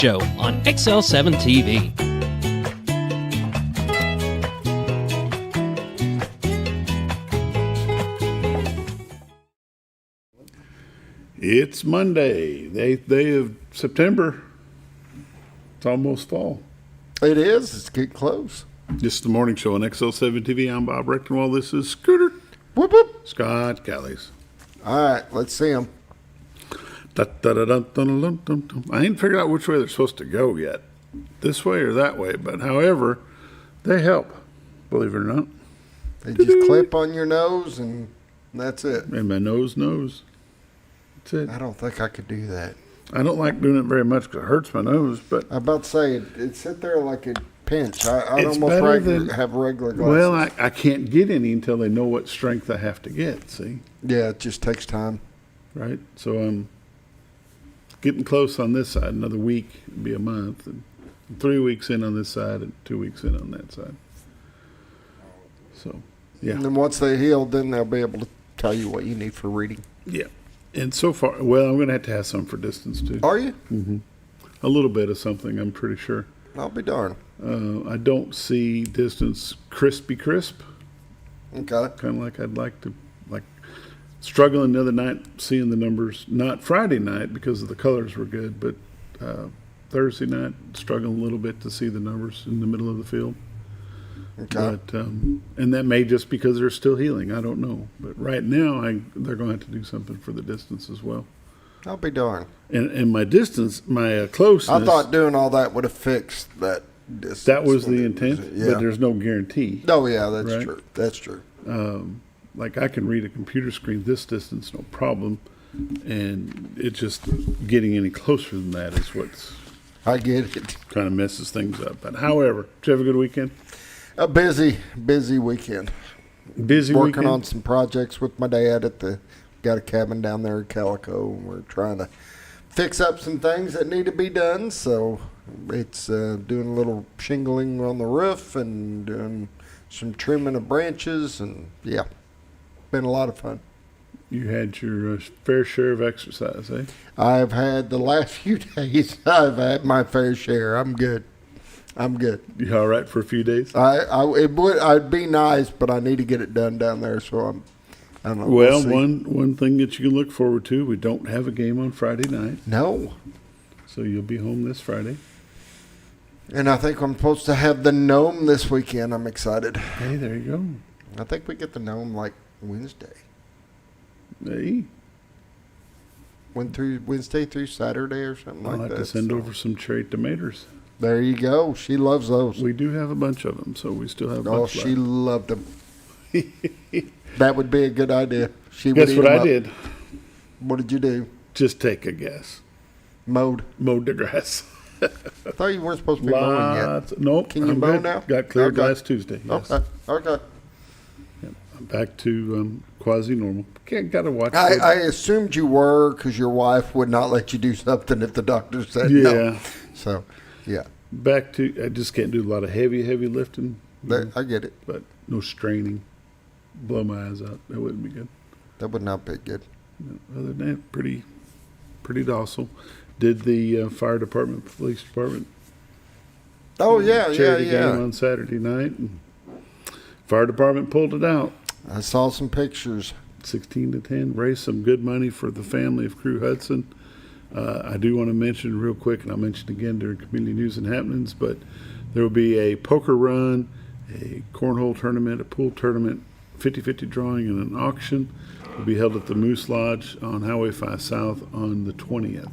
Show on XL7-TV. It's Monday, the 8th day of September. It's almost fall. It is. It's getting close. This is the morning show on XL7-TV. I'm Bob Rechtenwald. This is Scooter. Whoop, whoop. Scott Callies. All right, let's see them. I ain't figured out which way they're supposed to go yet. This way or that way. But however, they help, believe it or not. They just clip on your nose and that's it. And my nose knows. That's it. I don't think I could do that. I don't like doing it very much because it hurts my nose. But I'm about to say, it sit there like a pinch. I'd It's almost better rather than- have regular glasses. well, I can't get any until they know what strength I have to get, see? Yeah, it just takes time. Right? So I'm getting close on this side. Another week, it'd be a month. And 3 weeks in on this side and 2 weeks in on that side. So, yeah. And then once they heal, then they'll be able to tell you what you need for reading. Yeah. And so far, well, I'm going to have some for distance, too. Are you? Mm-hmm. A little bit of something, I'm pretty sure. I'll be darned. I don't see distance crisp. Okay. Kind of like I'd like to, like struggling the other night, seeing the numbers, not Friday night because of the colors were good, but Thursday night, struggling a little bit to see the numbers in the middle of the field. Okay. But, and that may just because they're still healing. I don't know. But right now, they're going to have to do something for the distance as well. I'll be darned. And my distance, my closeness. I thought doing all that would have fixed that distance. that was the intent, Yeah. but there's no guarantee. Oh, yeah, that's Right? true. That's true. Like I can read a computer screen this distance, no problem. And it's just getting any closer than that is what's I get it. kind of messes things up. But however, did you have a good weekend? A busy weekend. Busy Working weekend? on some projects with my dad got a cabin down there in Calico, and we're trying to fix up some things that need to be done. So it's doing a little shingling on the roof and doing some trimming of branches, and yeah, been a lot of fun. You had your fair share of exercise, eh? I've had the last few days. I've had my fair share. I'm good. You all right for a few days? I'd be nice, but I need to get it done down there. So I don't know. Well, We'll see. one thing that you can look forward to, we don't have a game on Friday night, No. so you'll be home this Friday. And I think I'm supposed to have the gnome this weekend. I'm excited. Hey, there you go. I think we get the gnome like Wednesday. Hey, Wednesday through Saturday or something I'll like have that. to send so. over some cherry tomatoes. There you go. She loves those. We do have a bunch of them, so we still have a Oh, bunch she left. loved them. That would be a good idea. She would Guess eat what 'em I up. did? What did you do? Just take a guess. Mowed. Mowed the grass. I thought you weren't supposed to be mowing yet. Lots. Nope. Can you I'm mow good. now? Got cleared Okay. last Tuesday. Yes. Okay. Yep. I'm back to quasi-normal. Got to watch. I assumed you were because your wife would not let you do something if the doctor said Yeah. no. So, yeah, Back to, I just can't do a lot of heavy lifting. I get it. But no straining. Blow my eyes out. That wouldn't be good. That would not be good. No, other than that, pretty docile. Did the fire department, police department Oh, yeah, charity yeah. game on Saturday night. And fire department pulled it out. I saw some pictures. 16-10. Raised some good money for the family of Crew Hudson. I do want to mention real quick, and I'll mention again during community news and happenings, but there will be a poker run, a cornhole tournament, a pool tournament, 50-50 drawing, and an auction. Will be held at the Moose Lodge on Highway 5 South on the 20th.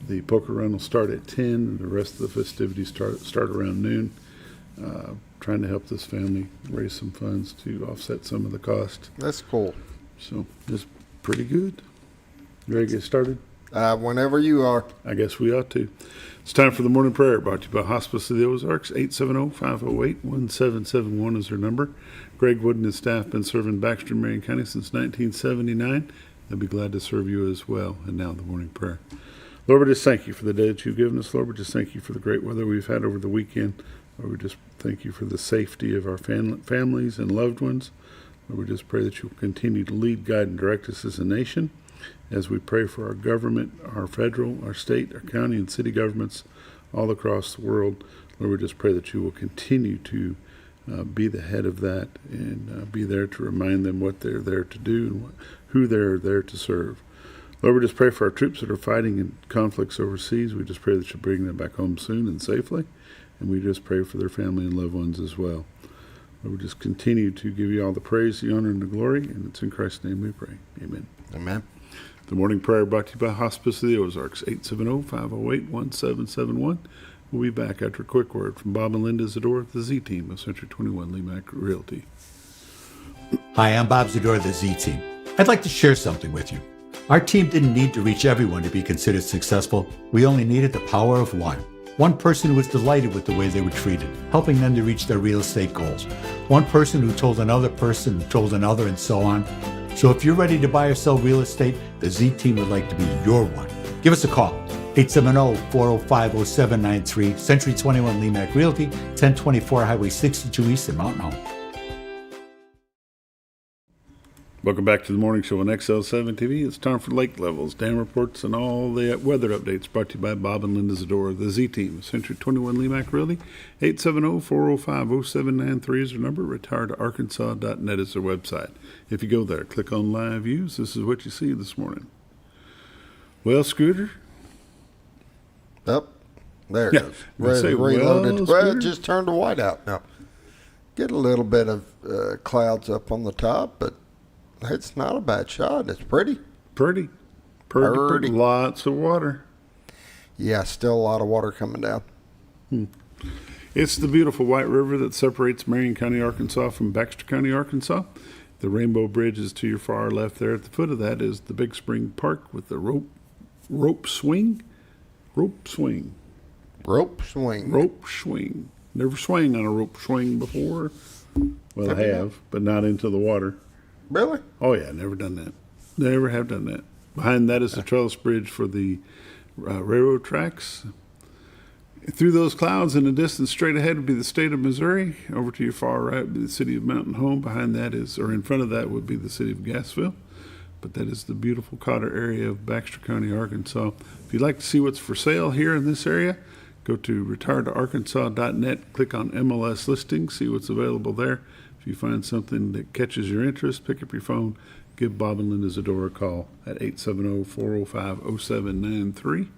The poker run will start at 10, and the rest of the festivities start around noon. Trying to help this family raise some funds to offset some of the cost. That's cool. So it's pretty good. You ready to get started? Whenever you are. I guess we ought to. It's time for the morning prayer, brought to you by Hospice of the Ozarks. 870-508-1771 is their number. Greg Wood and his staff been serving Baxter and Marion County since 1979. They'll be glad to serve you as well. And now the morning prayer. Lord, we just thank you for the day that you've given us. Lord, we just thank you for the great weather we've had over the weekend. Lord, we just thank you for the safety of our families and loved ones. Lord, we just pray that you'll continue to lead, guide, and direct us as a nation. As we pray for our government, our federal, our state, our county, and city governments all across the world, Lord, we just pray that you will continue to be the head of that and be there to remind them what they're there to do and who they're there to serve. Lord, we just pray for our troops that are fighting in conflicts overseas. We just pray that you bring them back home soon and safely. And we just pray for their family and loved ones as well. Lord, we just continue to give you all the praise, the honor, and the glory. And it's in Christ's name we pray. Amen. Amen. The morning prayer brought to you by Hospice of the Ozarks, 870-508-1771. We'll be back after a quick word from Bob and Linda Zador of the Z-Team of Century 21 Lemac Realty. Hi, I'm Bob Zador of the Z-Team. I'd like to share something with you. Our team didn't need to reach everyone to be considered successful. We only needed the power of one. One person who was delighted with the way they were treated, helping them to reach their real estate goals. One person who told another person, who told another, and so on. So if you're ready to buy or sell real estate, the Z-Team would like to be your one. Give us a call. 870-405-0793, Century 21 Lemac Realty, 1024 Highway 62 East in Mountain Home. Welcome back to the morning show on XL7-TV. It's time for lake levels, dam reports, and all the weather updates brought to you by Bob and Linda Zador, the Z-Team, Century 21 Lemac Realty. 870-405-0793 is their number. Retiredtoarkansas.net is their website. If you go there, click on Live Views. This is what you see this morning. Well, Scooter. Up. There it is. Reloaded. Well, it just turned to white out now. Get a little bit of clouds up on the top, but it's not a bad shot. It's pretty. Pretty. Lots of water. Yeah, still a lot of water coming down. It's the beautiful White River that separates Marion County, Arkansas from Baxter County, Arkansas. The Rainbow Bridge is to your far left there. At the foot of that is the Big Spring Park with the rope swing. Rope swing. Never swung on a rope swing before. Well, I have, but not into the water. Really? Oh, yeah, never done that. Never have done that. Behind that is the trellis bridge for the railroad tracks. Through those clouds in the distance straight ahead would be the state of Missouri. Over to your far right would be the city of Mountain Home. Behind that is, or in front of that would be the city of Gassville. But that is the beautiful Cotter area of Baxter County, Arkansas. If you'd like to see what's for sale here in this area, go to retiredtoarkansas.net, click on MLS listings, see what's available there. If you find something that catches your interest, pick up your phone, give Bob and Linda Zador a call at 870-405-0793. I'm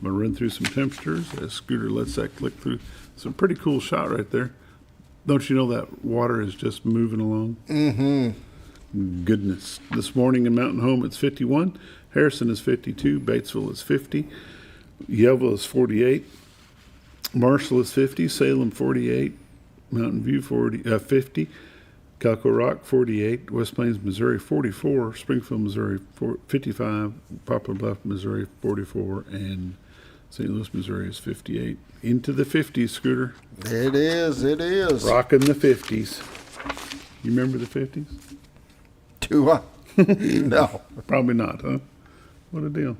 going to run through some temperatures as Scooter lets that click through. It's a pretty cool shot right there. Don't you know that water is just moving along? Mm-hmm. Goodness. This morning in Mountain Home, it's 51. Harrison is 52. Batesville is 50. Yellville is 48. Marshall is 50. Salem 48. Mountain View 50. Calco Rock 48. West Plains, Missouri 44. Springfield, Missouri 55. Poplar Bluff, Missouri 44. And St. Louis, Missouri is 58. Into the 50s, Scooter. It is. Rocking the 50s. You remember the 50s? Do I? No. Probably not, huh? What a deal.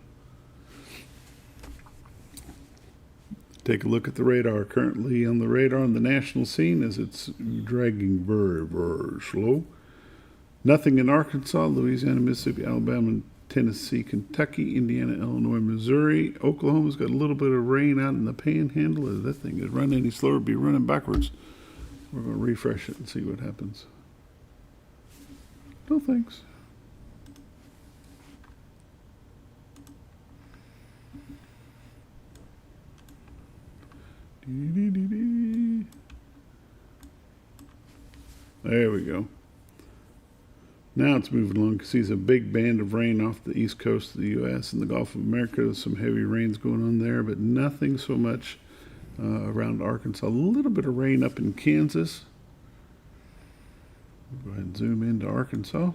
Take a look at the radar. Currently on the radar on the national scene as it's dragging very, very slow. Nothing in Arkansas, Louisiana, Mississippi, Alabama, Tennessee, Kentucky, Indiana, Illinois, Missouri. Oklahoma's got a little bit of rain out in the panhandle. If that thing is running any slower, it'd be running backwards. We're going to refresh it and see what happens. No thanks. There we go. Now it's moving along. You can see a big band of rain off the east coast of the U.S. and the Gulf of America. There's some heavy rains going on there, but nothing so much around Arkansas. A little bit of rain up in Kansas. Go ahead and zoom into Arkansas.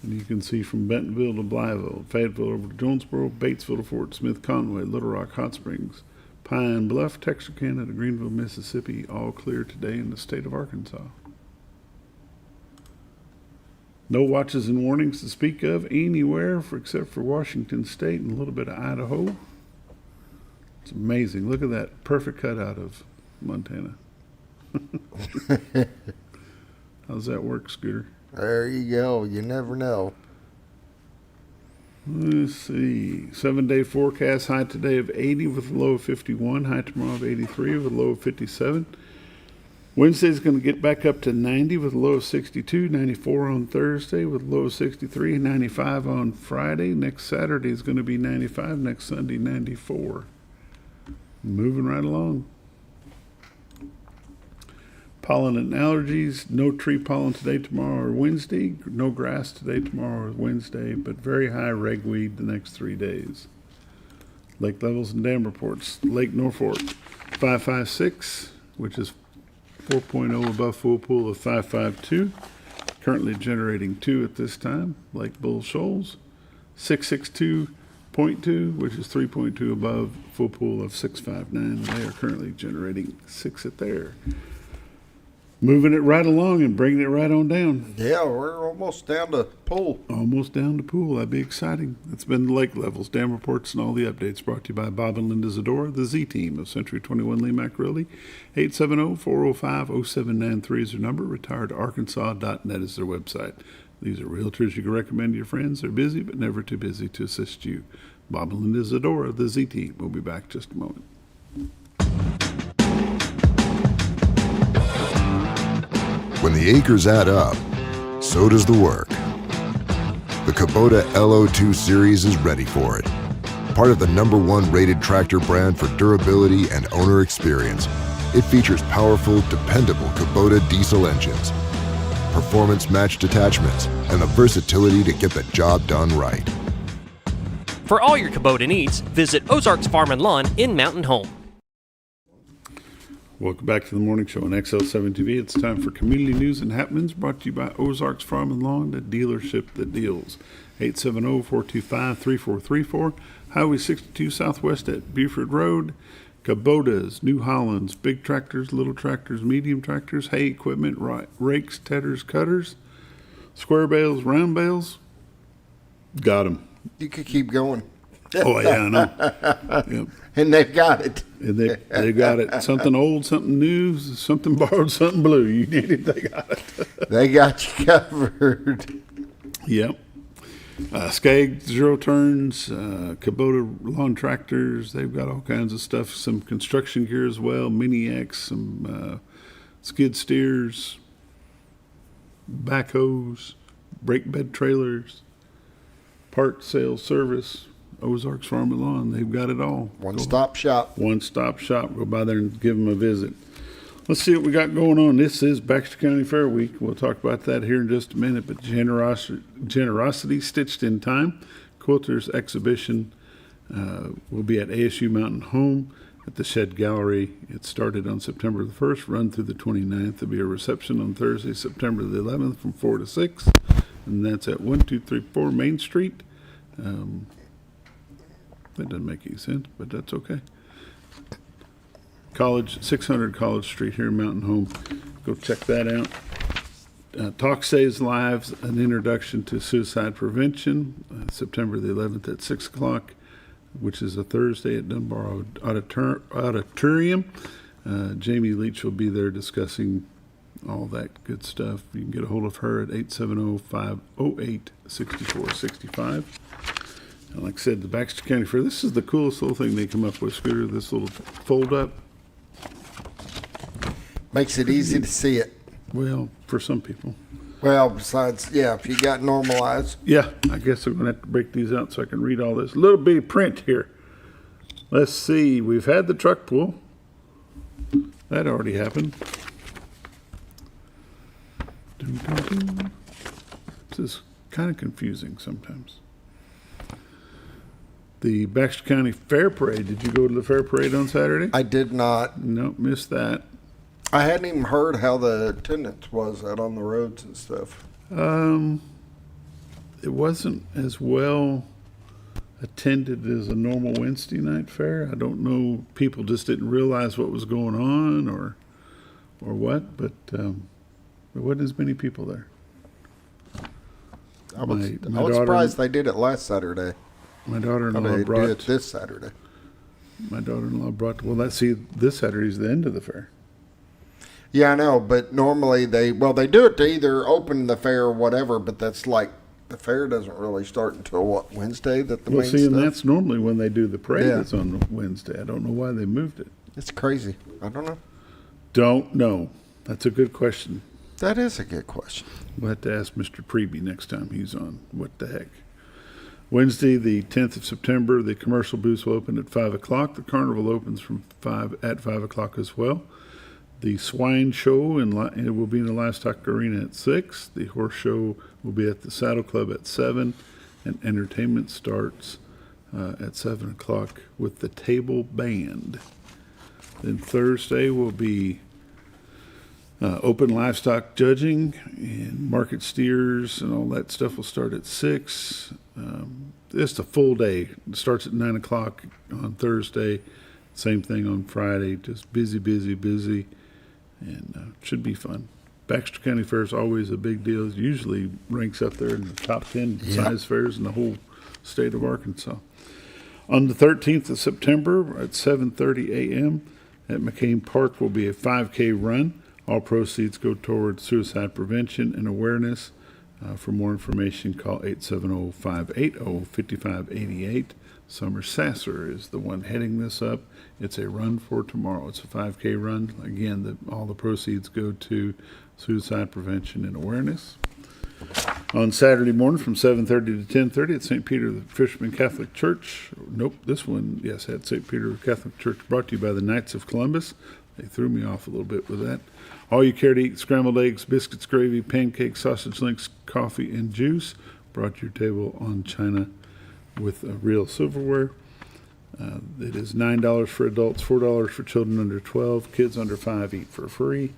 And you can see from Bentonville to Blytheville, Fayetteville over to Jonesboro, Batesville to Fort Smith, Conway, Little Rock, Hot Springs, Pine Bluff, Texarkana to Greenville, Mississippi, all clear today in the state of Arkansas. No watches and warnings to speak of anywhere except for Washington State and a little bit of Idaho. It's amazing. Look at that perfect cutout of Montana. How's that work, Scooter? There you go. You never know. Let's see. 7-day forecast. High today of 80 with a low of 51. High tomorrow of 83 with a low of 57. Wednesday's going to get back up to 90 with a low of 62. 94 on Thursday with a low of 63. 95 on Friday. Next Saturday is going to be 95. Next Sunday, 94. Moving right along. Pollen and allergies. No tree pollen today, tomorrow, or Wednesday. No grass today, tomorrow, or Wednesday, but very high ragweed the next 3 days. Lake levels and dam reports. Lake Norfolk, 556, which is 4.0 above full pool of 552. Currently generating 2 at this time. Lake Bull Shoals, 662.2, which is 3.2 above full pool of 659. They are currently generating 6 at there. Moving it right along and bringing it right on down. Yeah, we're almost down to pool. Almost down to pool. That'd be exciting. That's been the lake levels, dam reports, and all the updates brought to you by Bob and Linda Zadora, the Z Team of Century 21 Lee Mack Realty. 870-405-0793 is their number. RetiredArkansas.net is their website. These are realtors you can recommend to your friends. They're busy, but never too busy to assist you. Bob and Linda Zadora, the Z Team. We'll be back just a moment. When the acres add up, so does the work. The Kubota LO2 Series is ready for it. Part of the #1 rated tractor brand for durability and owner experience, it features powerful, dependable Kubota diesel engines, performance-matched attachments, and the versatility to get the job done right. For all your Kubota needs, visit Ozarks Farm and Lawn in Mountain Home. Welcome back to the morning show on XL7-TV. It's time for community news and happenings brought to you by Ozarks Farm and Lawn, the dealership that deals. 870-425-3434, Highway 62 Southwest at Buford Road. Kubota's, New Hollands, big tractors, little tractors, medium tractors, hay equipment, rakes, tedders, cutters, square bales, round bales. Got them. You could keep going. Oh, yeah, I know. Yep. And they've got it. And they got it. Something old, something new, something borrowed, something blue. You need it, they got it. They got you covered. Yep. Skag, zero turns, Kubota lawn tractors. They've got all kinds of stuff. Some construction gear as well. Mini X, some skid steers, backhoes, brake bed trailers, part sales service. Ozarks Farm and Lawn, they've got it all. One-stop shop. One-stop shop. Go by there and give them a visit. Let's see what we got going on. This is Baxter County Fair Week. We'll talk about that here in just a minute, but Generosity Stitched in Time, Quilters Exhibition will be at ASU Mountain Home at the Shed Gallery. It started on September the 1st, run through the 29th. There'll be a reception on Thursday, September the 11th from 4 to 6, and that's at 1234 Main Street. That doesn't make any sense, but that's okay. 600 College Street here in Mountain Home. Go check that out. Talk Saves Lives, an introduction to suicide prevention, September the 11th at 6 o'clock, which is a Thursday at Dunbar Auditorium. Jamie Leach will be there discussing all that good stuff. You can get a hold of her at 870-508-6465. And like I said, the Baxter County Fair, this is the coolest little thing they come up with, Scooter, this little fold-up. Makes it easy to see it. Well, for some people. Well, besides, yeah, if you got normal eyes. Yeah, I guess I'm going to have to break these out so I can read all this. Little bitty print here. Let's see. We've had the truck pull. That already happened. This is kind of confusing sometimes. The Baxter County Fair Parade. Did you go to the Fair Parade on Saturday? I did not. Nope, missed that. I hadn't even heard how the attendance was out on the roads and stuff. It wasn't as well attended as a normal Wednesday night fair. I don't know. People just didn't realize what was going on or what, but there wasn't as many people there. I was surprised they did it last Saturday. My daughter-in-law brought do it this Saturday. My daughter-in-law brought. Well, this Saturday's the end of the fair. Yeah, I know, but normally they do it to either open the fair or whatever, but that's like, the fair doesn't really start until, what, Wednesday? That the Well, main see, and stuff? that's normally when they do the parade. Yeah. That's on Wednesday. I don't know why they moved it. It's crazy. I don't know. Don't know. That's a good question. That is a good question. We'll have to ask Mr. Preby next time he's on. What the heck? Wednesday, the 10th of September, the commercial booths will open at 5 o'clock. The carnival opens at 5 o'clock as well. The swine show it will be in the Livestock Arena at 6. The horse show will be at the Saddle Club at 7. And entertainment starts at 7 o'clock with the table band. Then Thursday will be open livestock judging, and market steers and all that stuff will start at 6. It's a full day. It starts at 9 o'clock on Thursday. Same thing on Friday. Just busy, and should be fun. Baxter County Fair is always a big deal. It usually ranks up there in the top 10 size fairs in the whole state of Arkansas. On the 13th of September at 7:30 a.m. at McCain Park will be a 5K run. All proceeds go toward suicide prevention and awareness. For more information, call 870-580-5588. Summer Sasser is the one heading this up. It's a run for tomorrow. It's a 5K run. Again, all the proceeds go to suicide prevention and awareness. On Saturday morning from 7:30 to 10:30 at St. Peter the Fisherman Catholic Church. Nope, this one, yes, at St. Peter Catholic Church, brought to you by the Knights of Columbus. They threw me off a little bit with that. All you care to eat: scrambled eggs, biscuits, gravy, pancakes, sausage links, coffee, and juice. Brought to your table on china with real silverware. It is $9 for adults, $4 for children under 12. Kids under 5 eat for free.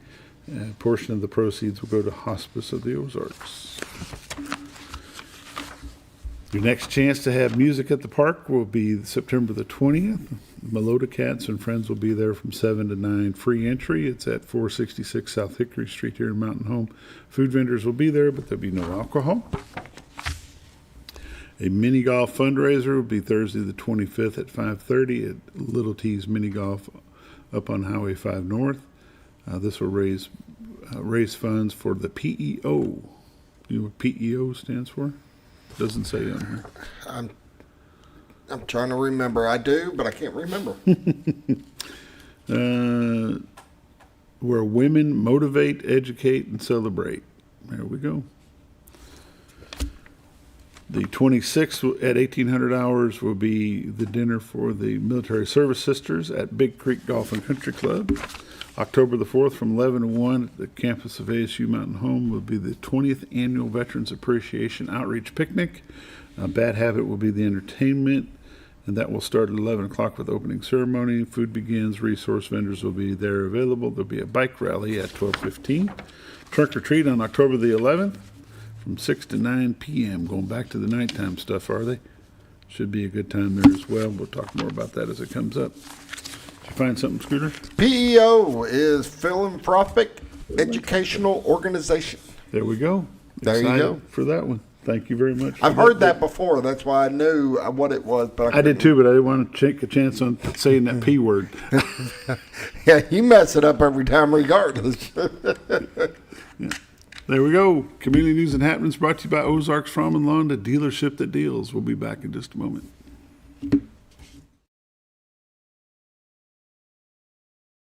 A portion of the proceeds will go to Hospice of the Ozarks. Your next chance to have music at the park will be September the 20th. Melota Cats and Friends will be there from 7 to 9. Free entry. It's at 466 South Hickory Street here in Mountain Home. Food vendors will be there, but there'll be no alcohol. A mini golf fundraiser will be Thursday the 25th at 5:30 at Little T's Mini Golf up on Highway 5 North. This will raise funds for the PEO. You know what PEO stands for? Doesn't say on here. I'm trying to remember. I do, but I can't remember. Where women motivate, educate, and celebrate. There we go. The 26th at 1800 hours will be the dinner for the military service sisters at Big Creek Golf and Country Club. October the 4th from 11 to 1 at the campus of ASU Mountain Home will be the 20th Annual Veterans Appreciation Outreach Picnic. Bad Habit will be the entertainment, and that will start at 11 o'clock with opening ceremony. Food begins. Resource vendors will be there available. There'll be a bike rally at 12:15. Trunk or treat on October the 11th from 6 to 9 p.m. Going back to the nighttime stuff, are they? Should be a good time there as well. We'll talk more about that as it comes up. Did you find something, Scooter? PEO is Philanthropic Educational Organization. There we go. There you Excited go. for that one. Thank you very much. I've heard that before. That's why I knew what it was. But I did too, but I didn't want to take a chance on saying that P word. Yeah, you mess it up every time regardless. Yeah. There we go. Community News and Happenings brought to you by Ozarks Farm and Lawn, the dealership that deals. We'll be back in just a moment.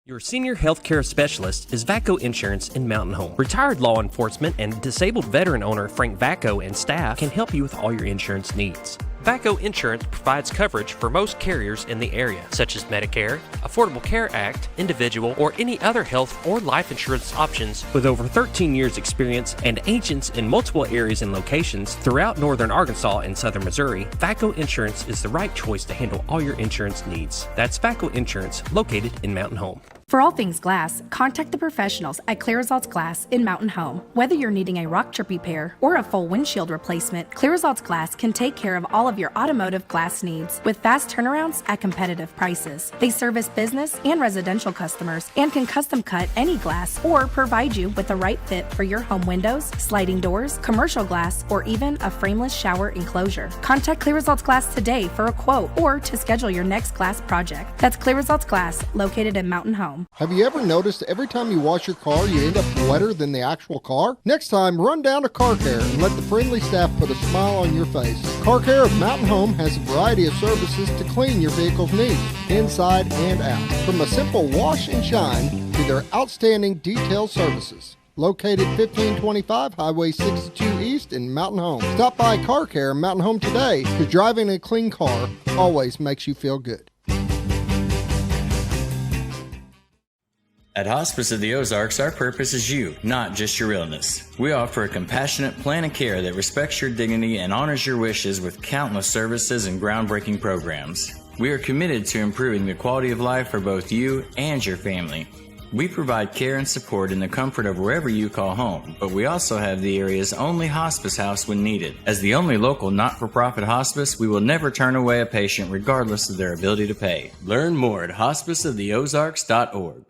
Your senior healthcare specialist is VACO Insurance in Mountain Home. Retired law enforcement and disabled veteran owner Frank VACO and staff can help you with all your insurance needs. VACO Insurance provides coverage for most carriers in the area, such as Medicare, Affordable Care Act, individual, or any other health or life insurance options. With over 13 years experience and agents in multiple areas and locations throughout northern Arkansas and southern Missouri, VACO Insurance is the right choice to handle all your insurance needs. That's VACO Insurance, located in Mountain Home. For all things glass, contact the professionals at Clear Results Glass in Mountain Home. Whether you're needing a rock chip repair or a full windshield replacement, Clear Results Glass can take care of all of your automotive glass needs with fast turnarounds at competitive prices. They service business and residential customers and can custom cut any glass or provide you with the right fit for your home windows, sliding doors, commercial glass, or even a frameless shower enclosure. Contact Clear Results Glass today for a quote or to schedule your next glass project. That's Clear Results Glass, located in Mountain Home. Home. Have you ever noticed every time you wash your car, you end up wetter than the actual car? Next time, run down to Car Care and let the friendly staff put a smile on your face. Car Care of Mountain Home has a variety of services to clean your vehicle's needs, inside and out. From a simple wash and shine to their outstanding detail services. Located 1525 Highway 62 East in Mountain Home. Stop by Car Care in Mountain Home today, because driving a clean car always makes you feel good. At Hospice of the Ozarks, our purpose is you, not just your illness. We offer a compassionate plan of care that respects your dignity and honors your wishes with countless services and groundbreaking programs. We are committed to improving the quality of life for both you and your family. We provide care and support in the comfort of wherever you call home, but we also have the area's only hospice house when needed. As the only local not-for-profit hospice, we will never turn away a patient regardless of their ability to pay. Learn more at hospiceoftheozarks.org.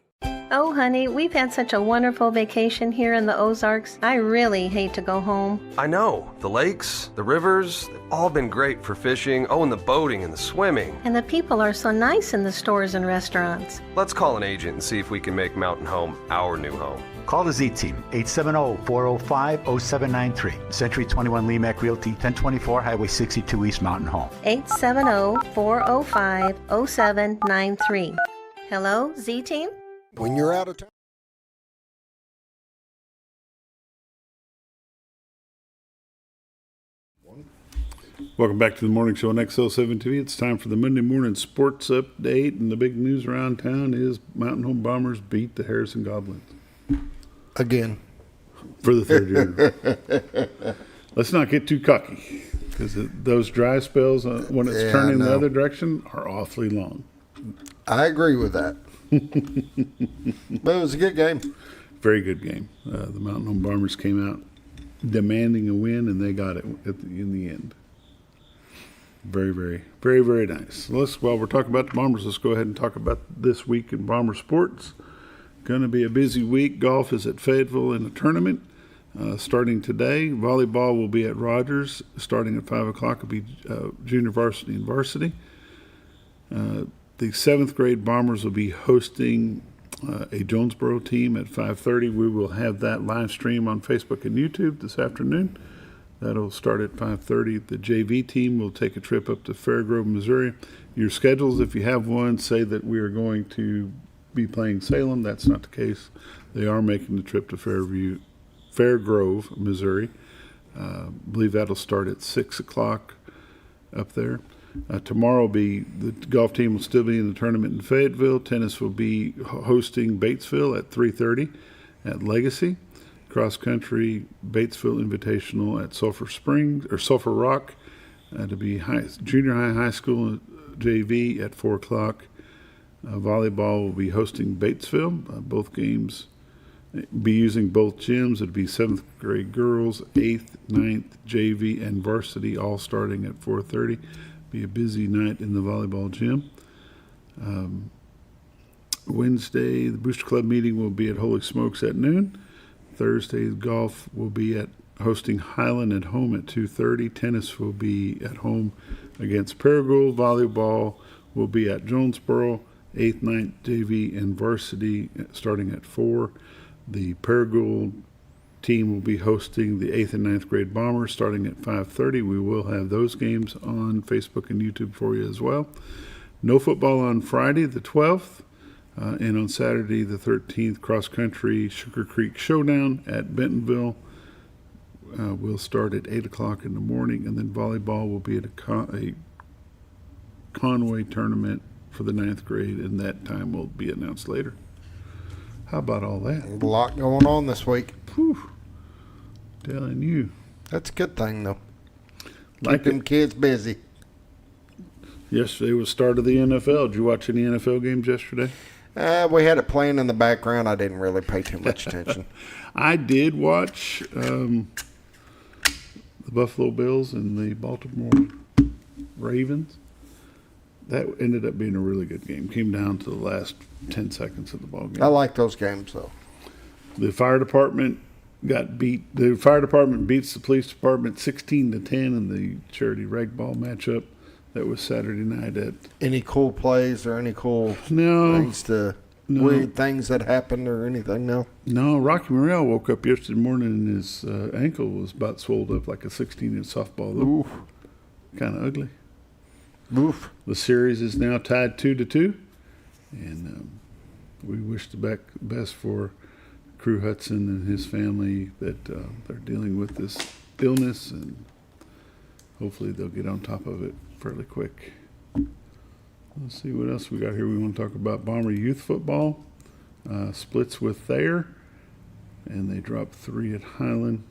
Oh, honey, we've had such a wonderful vacation here in the Ozarks. I really hate to go home. I know. The lakes, the rivers, they've all been great for fishing. Oh, and the boating and the swimming. And the people are so nice in the stores and restaurants. Let's call an agent and see if we can make Mountain Home our new home. Call the Z-Team, 870-405-0793. Century 21 Lemac Realty, 1024 Highway 62 East, Mountain Home. 870-405-0793. Hello, Z-Team? When you're out of town. Welcome back to the morning show on XL7-TV. It's time for the Monday morning sports update, and the big news around town is Mountain Home Bombers beat the Harrison Goblins. Again. For the third year. Let's not get too cocky, because those dry spells, when it's turning the other direction, are awfully long. I agree with that. But it was a good game. Very good game. The Mountain Home Bombers came out demanding a win, and they got it in the end. Very, very, very, very nice. While we're talking about the Bombers, let's go ahead and talk about this week in Bomber sports. Going to be a busy week. Golf is at Fayetteville in a tournament starting today. Volleyball will be at Rogers starting at 5 o'clock. It'll be junior varsity and varsity. The 7th grade Bombers will be hosting a Jonesboro team at 5:30. We will have that live stream on Facebook and YouTube this afternoon. That'll start at 5:30. The JV team will take a trip up to Fairgrove, Missouri. Your schedules, if you have one, say that we are going to be playing Salem. That's not the case. They are making the trip to Fairgrove, Missouri. I believe that'll start at 6 o'clock up there. Tomorrow the golf team will still be in the tournament in Fayetteville. Tennis will be hosting Batesville at 3:30 at Legacy. Cross country, Batesville Invitational at Sulphur Rock. To be junior high school JV at 4 o'clock. Volleyball will be hosting Batesville. Both games be using both gyms. It'll be 7th grade girls, 8th, 9th, JV, and varsity all starting at 4:30. Be a busy night in the volleyball gym. Wednesday, the Booster Club meeting will be at Holy Smokes at noon. Thursday, golf will be hosting Highland at home at 2:30. Tennis will be at home against Paragould. Volleyball will be at Jonesboro. 8th, 9th, JV, and varsity starting at 4. The Paragould team will be hosting the 8th and 9th grade Bombers starting at 5:30. We will have those games on Facebook and YouTube for you as well. No football on Friday the 12th, and on Saturday the 13th, cross country Sugar Creek Showdown at Bentonville will start at 8 o'clock in the morning, and then volleyball will be at a Conway tournament for the 9th grade, and that time will be announced later. How about all that? A lot going on this week. Whew. Telling you. That's a good thing, though. Like Keep them kids busy. Yesterday was start of the NFL. Did you watch any NFL games yesterday? We had it playing in the background. I didn't really pay too much attention. I did watch the Buffalo Bills and the Baltimore Ravens. That ended up being a really good game. Came down to the last 10 seconds of the ball game. I like those games, though. The fire department got beat. The fire department beats the police department 16-10 in the charity rag ball matchup. That was Saturday night at. Any cool plays or any cool No. things to weird things that happened or anything? No. No, Rocky Morrell woke up yesterday morning and his ankle was about swelled up like a 16-inch softball. Oof. Kind of ugly. Oof. The series is now tied 2-2, and we wish the best for Crew Hudson and his family that they're dealing with this illness, and hopefully they'll get on top of it fairly quick. Let's see what else we got here. We want to talk about Bomber Youth Football. Splits with Thayer, and they dropped 3 at Highland.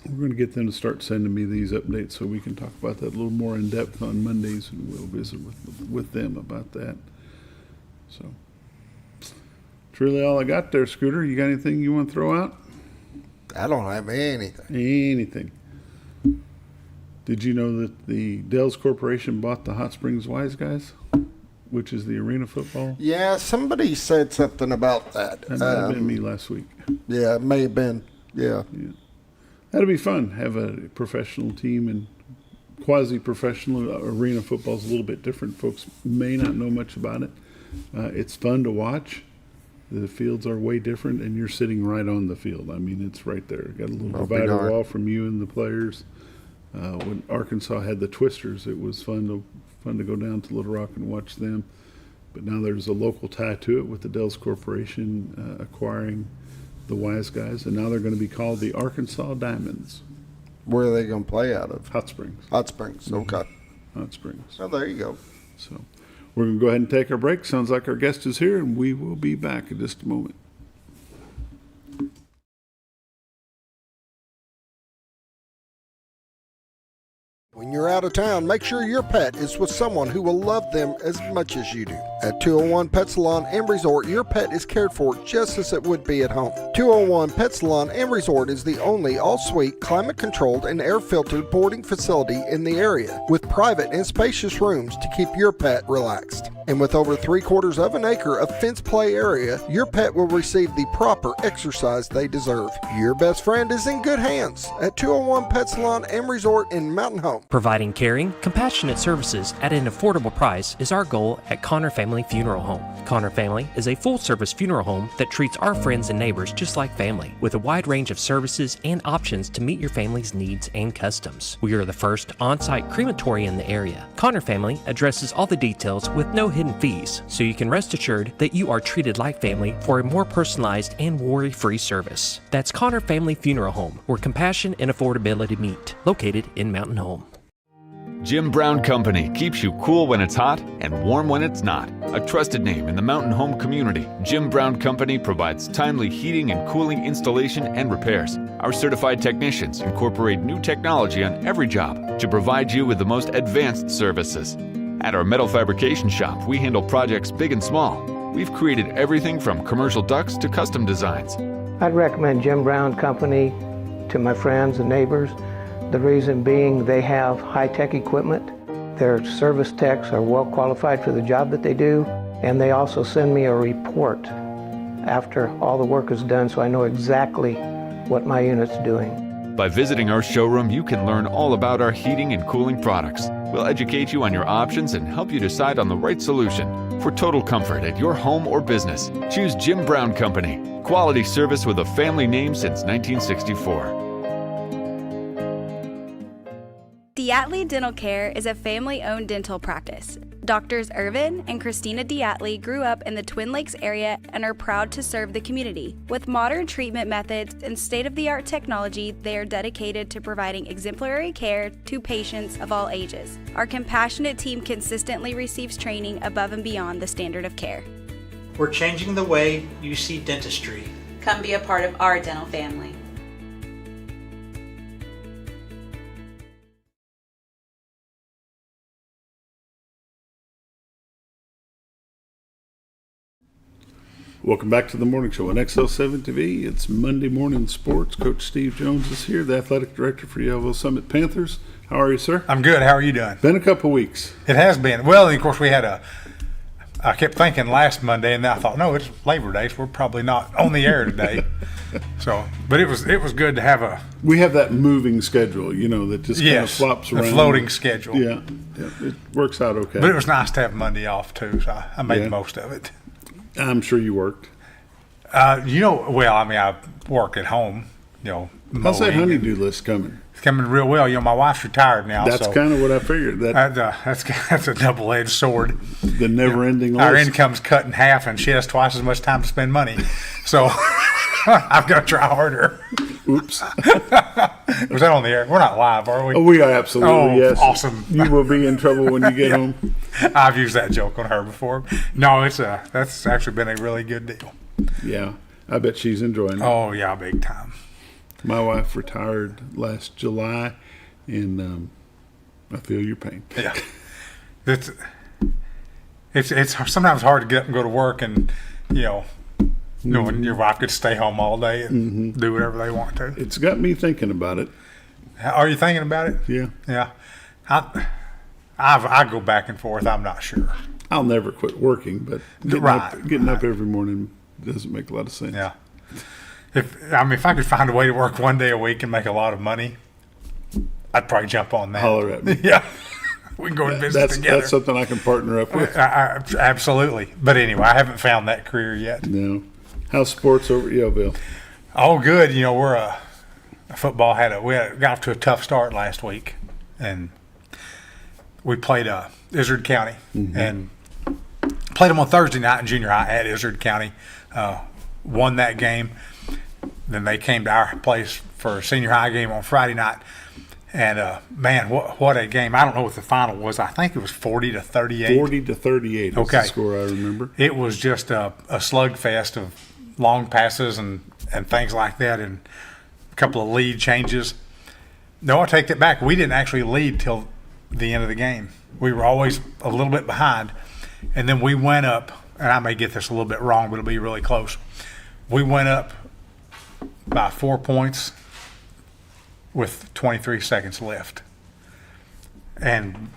We're going to get them to start sending me these updates so we can talk about that a little more in depth on Mondays, and we'll visit with them about that. So, it's really all I got there, Scooter. You got anything you want to throw out? I don't have anything. Anything. Did you know that the Dells Corporation bought the Hot Springs Wise Guys, which is the arena football? Yeah, somebody said something about that. That might have been me last week. Yeah, it may have been. Yeah. That'll be fun. Have a professional team, and quasi-professional arena football is a little bit different. Folks may not know much about it. It's fun to watch. The fields are way different, and you're sitting right on the field. I mean, it's right there. Got a little divider wall from you and the players. When Arkansas had the Twisters, it was fun to go down to Little Rock and watch them. But now there's a local tie to it with the Dells Corporation acquiring the Wise Guys, and now they're going to be called the Arkansas Diamonds. Where are they going to play out of? Hot Springs. Hot Springs, okay. Hot Springs. Oh, there you go. So we're going to go ahead and take our break. Sounds like our guest is here, and we will be back in just a moment. When you're out of town, make sure your pet is with someone who will love them as much as you do. At 201 Pet Salon and Resort, your pet is cared for just as it would be at home. 201 Pet Salon and Resort is the only all-suite, climate-controlled, and air-filtered boarding facility in the area, with private and spacious rooms to keep your pet relaxed. And with over 3/4 of an acre of fenced play area, your pet will receive the proper exercise they deserve. Your best friend is in good hands at 201 Pet Salon and Resort in Mountain Home. Providing caring, compassionate services at an affordable price is our goal at Connor Family Funeral Home. Connor Family is a full-service funeral home that treats our friends and neighbors just like family, with a wide range of services and options to meet your family's needs and customs. We are the first on-site crematory in the area. Connor Family addresses all the details with no hidden fees, so you can rest assured that you are treated like family for a more personalized and worry-free service. That's Connor Family Funeral Home, where compassion and affordability meet, located in Mountain Home. Jim Brown Company keeps you cool when it's hot and warm when it's not. A trusted name in the Mountain Home community, Jim Brown Company provides timely heating and cooling installation and repairs. Our certified technicians incorporate new technology on every job to provide you with the most advanced services. At our metal fabrication shop, we handle projects big and small. We've created everything from commercial ducts to custom designs. I'd recommend Jim Brown Company to my friends and neighbors. The reason being they have high-tech equipment. Their service techs are well qualified for the job that they do, and they also send me a report after all the work is done so I know exactly what my unit's doing. By visiting our showroom, you can learn all about our heating and cooling products. We'll educate you on your options and help you decide on the right solution. For total comfort at your home or business, choose Jim Brown Company. Quality service with a family name since 1964. Diatley Dental Care is a family-owned dental practice. Doctors Irvin and Christina Diatley grew up in the Twin Lakes area and are proud to serve the community. With modern treatment methods and state-of-the-art technology, they are dedicated to providing exemplary care to patients of all ages. Our compassionate team consistently receives training above and beyond the standard of care. We're changing the way you see dentistry. Come be a part of our dental family. Welcome back to the morning show on XL7-TV. It's Monday morning sports. Coach Steve Jones is here, the athletic director for Yellville Summit Panthers. How are you, sir? I'm good. How are you doing? Been a couple weeks. It has been. Well, of course, we had I kept thinking last Monday, and then I thought, no, it's Labor Day, so we're probably not on the air today. But it was good to have We have that moving schedule, that just kind of flops around. A floating schedule. Yeah, it works out okay. But it was nice to have Monday off, too, so I made the most of it. I'm sure you worked. Well, I mean, I work at home, How's that mowing honey-do list coming? It's coming real well. My wife's retired now. That's so kind of what I figured. that's a double-edged sword. The never-ending list. Our income's cut in half, and she has twice as much time to spend money. So I've got to try harder. Oops. Was that on the air? We're not live, are we? Oh, we are absolutely, yes. Awesome. You will be in trouble when you get home. I've used that joke on her before. No, that's actually been a really good deal. Yeah, I bet she's enjoying it. Oh, yeah, big time. My wife retired last July, and I feel your pain. Yeah. It's sometimes hard to get up and go to work and, knowing your wife could stay home all day and do whatever they want to. It's got me thinking about it. Are you thinking about it? Yeah. Yeah. I go back and forth. I'm not sure. I'll never quit working, but getting up every morning doesn't make a lot of sense. Yeah. If I could find a way to work one day a week and make a lot of money, I'd probably jump on that. Holler at me. Yeah. We can go to business together. That's something I can partner up with. Absolutely. But anyway, I haven't found that career yet. No. How's sports over at Yellville? Oh, good. We're football we got off to a tough start last week, and we played Izard County and played them on Thursday night in junior high at Izard County. Won that game. Then they came to our place for a senior high game on Friday night. And, man, what a game. I don't know what the final was. I think it was 40-38. 40-38 is the score I remember. It was just a slugfest of long passes and things like that, and a couple of lead changes. No, I take that back. We didn't actually lead till the end of the game. We were always a little bit behind. And then we went up, and I may get this a little bit wrong, but it'll be really close. We went up by 4 points with 23 seconds left. And,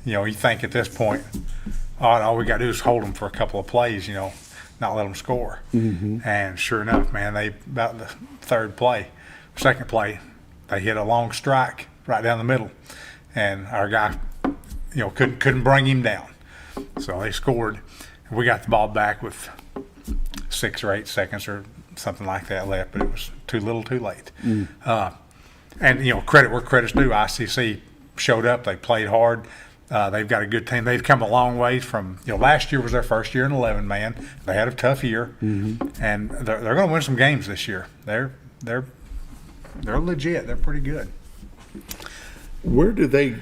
you think at this point, all we got to do is hold them for a couple of plays, not let them score. And sure enough, man, about the second play, they hit a long strike right down the middle. And our guy, couldn't bring him down. So they scored. And we got the ball back with 6 or 8 seconds or something like that left, but it was too little too late. And, credit where credit's due. ICC showed up. They played hard. They've got a good team. They've come a long way from, last year was their first year in 11-man. They had a tough year, and they're going to win some games this year. They're legit. They're pretty good. Where do they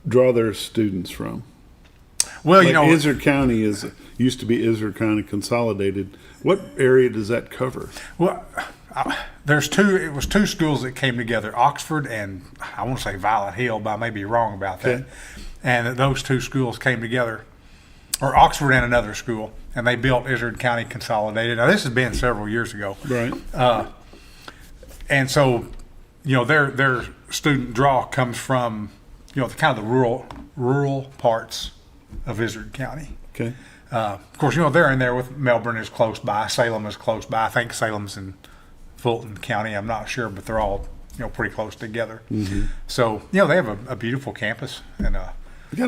draw their students from? Well, Izard County used to be Izard County Consolidated. What area does that cover? Well, it was two schools that came together, Oxford and I want to say Violet Hill, but I may be wrong about that. And those two schools came together, or Oxford and another school, and they built Izard County Consolidated. Now, this has been several years ago. Right. And so, their student draw comes from, kind of the rural parts of Izard County. Okay. Of course, they're in there with Melbourne is close by, Salem is close by. I think Salem's in Fulton County. I'm not sure, but they're all pretty close together. So they have a beautiful campus, and I'm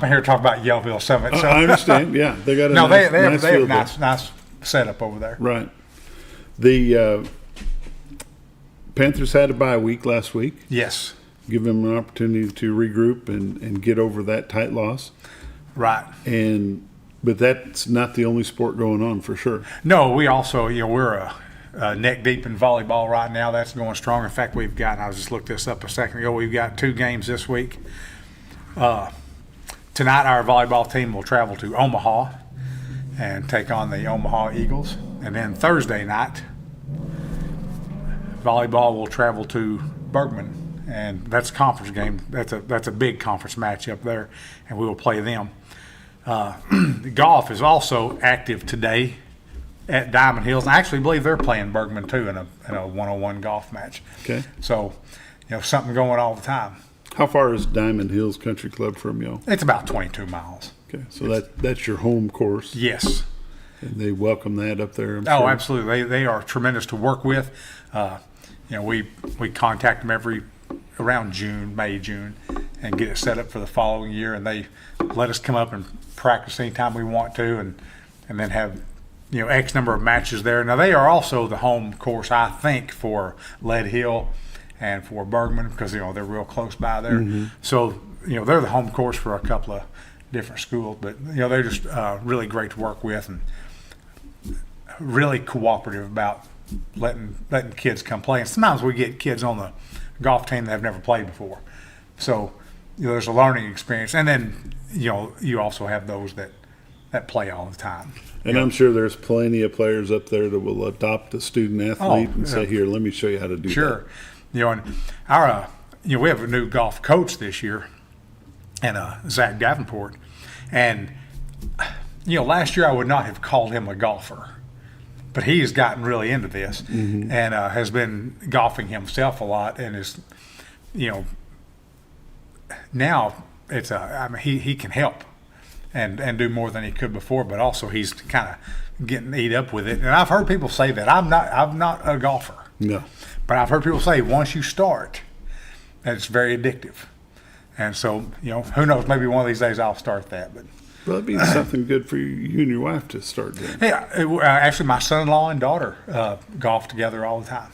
here to talk about Yellville Summit. So. I understand. Yeah, they got they have a nice setup over there. Right. The Panthers had a bye week last week. Yes. Give them an opportunity to regroup and get over that tight loss. Right. But that's not the only sport going on for sure. No, we also, we're neck deep in volleyball right now. That's going strong. In fact, I just looked this up a second ago, we've got 2 games this week. Tonight, our volleyball team will travel to Omaha and take on the Omaha Eagles. And then Thursday night, volleyball will travel to Bergman. And that's a conference game. That's a big conference match up there, and we will play them. Golf is also active today at Diamond Hills. I actually believe they're playing Bergman too in a 101 golf match. Okay. So, something going all the time. How far is Diamond Hills Country Club from you? It's about 22 miles. Okay, so that's your home course. Yes. And they welcome that up there. I'm sure. Oh, absolutely. They are tremendous to work with. We contact them around May, June, and get it set up for the following year. And they let us come up and practice anytime we want to, and and then have X number of matches there. Now they are also the home course, I think, for Lead Hill and for Bergman, because they're real close by there. Mm-hmm. So they're the home course for a couple of different schools, but they're just really great to work with and really cooperative about letting kids come play. And sometimes we get kids on the golf team that have never played before, so there's a learning experience. And then you also have those that play all the time. And I'm sure there's plenty of players up there that will adopt a student athlete and say, "Here, let me show you how to do that." Sure. And our we have a new golf coach this year, and Zach Davenport. And last year I would not have called him a golfer, but he has gotten really into this and has been golfing himself a lot, and is now it's he can help and do more than he could before, but also he's kind of getting eat up with it. And I've heard people say that I'm not a golfer. No. But I've heard people say once you start, that it's very addictive. And so, who knows, maybe one of these days I'll start that. But well, that'd be something good for you and your wife to start doing. Yeah, actually my son-in-law and daughter golf together all the time.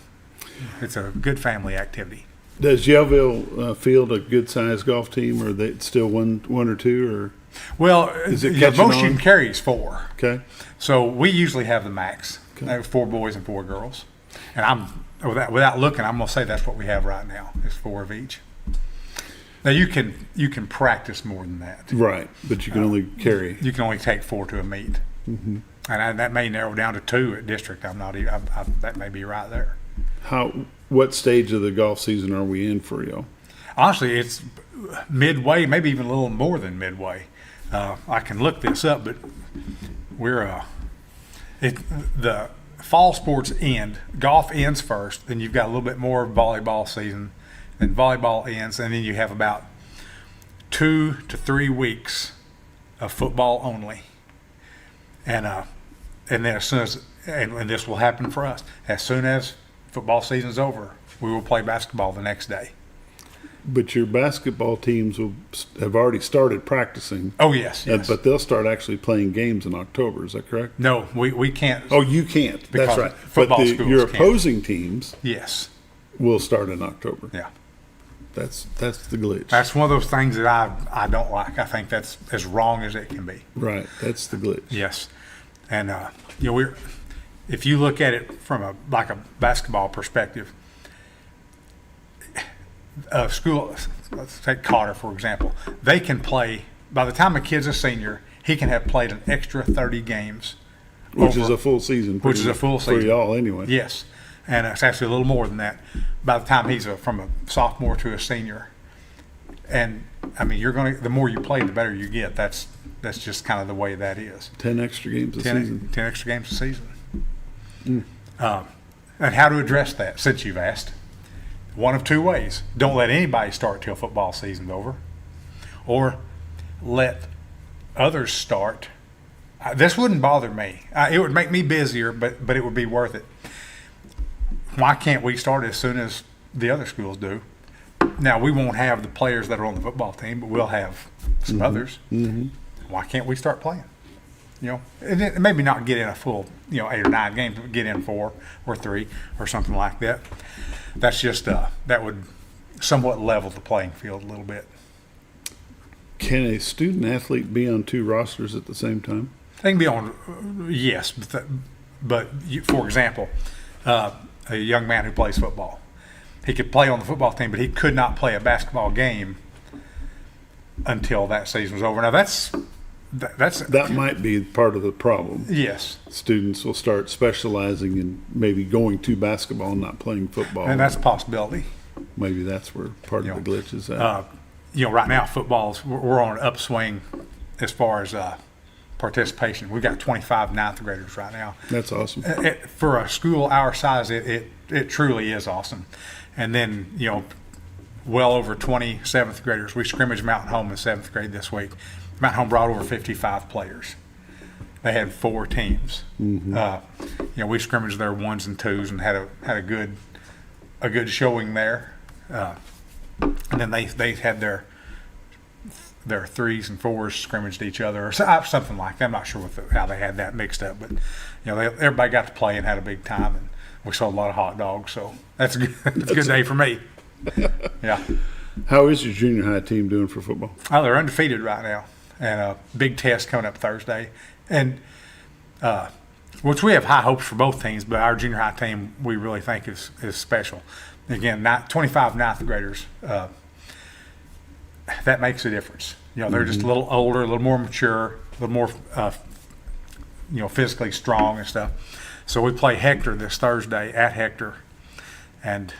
It's a good family activity. Does Yellville field a good-sized golf team, or they still one or two, or? Well, is it most you can carry is 4. Okay. So we usually have the max. Okay. 4 boys and 4 girls. And without looking, I'm going to say that's what we have right now, is 4 of each. Now you can practice more than that. Right, but you can only carry. You can only take 4 to a meet. Mm-hmm. And that may narrow down to 2 at district. That may be right there. What stage of the golf season are we in for you? Honestly, it's midway, maybe even a little more than midway. I can look this up, but we're the fall sports end. Golf ends first, then you've got a little bit more volleyball season, then volleyball ends, and then you have about 2 to 3 weeks of football only. And then as soon as and this will happen for us, as soon as football season's over, we will play basketball the next day. But your basketball teams have already started practicing. Oh, yes. But they'll start actually playing games in October. Is that correct? No, we can't. Oh, you can't. That's right. Football but schools your can't. opposing teams, yes, will start in October. Yeah. That's the glitch. That's one of those things that I don't like. I think that's as wrong as it can be. Right. That's the glitch. Yes. And if you look at it from a basketball perspective, school, let's take Cotter for example. They can play, by the time a kid's a senior, he can have played an extra 30 games, which is a full season. Which is a full season for y'all anyway. Yes, and it's actually a little more than that. By the time he's from a sophomore to a senior, and I mean the more you play, the better you get. That's just kind of the way that is. 10 extra games a season. 10 extra games a season. And how to address that, since you've asked. One of 2 ways. Don't let anybody start till football season's over, or let others start. This wouldn't bother me. It would make me busier, but it would be worth it. Why can't we start as soon as the other schools do? Now, we won't have the players that are on the football team, but we'll have some others. Mm-hmm. Why can't we start playing? And maybe not get in a full, 8 or 9 games, but get in 4 or 3 or something like that. That's just that would somewhat level the playing field a little bit. Can a student athlete be on 2 rosters at the same time? They can be on, yes, but for example, a young man who plays football, he could play on the football team, but he could not play a basketball game until that season was over. Now that might be part of the problem. Yes. Students will start specializing in maybe going to basketball and not playing football. And that's a possibility. Maybe that's where part of the glitch is at. Right now we're on an upswing as far as participation. We've got 25 9th graders right now. That's awesome. For a school our size, it truly is awesome. And then, well over 20 7th graders. We scrimmaged Mountain Home in 7th grade this week. Mountain Home brought over 55 players. They had 4 teams. Mm-hmm. We scrimmaged their 1s and 2s and had a good showing there. And then they had their 3s and 4s scrimmaged each other or something like that. I'm not sure how they had that mixed up, but everybody got to play and had a big time, and we sold a lot of hot dogs. So that's a good day for me. Yeah. How is your junior high team doing for football? Oh, they're undefeated right now, and a big test coming up Thursday, and which we have high hopes for both teams, but our junior high team we really think is special. Again, 25 ninth graders. That makes a difference. They're just a little older, a little more mature, a little more, physically strong and stuff. So we play Hector this Thursday at Hector, and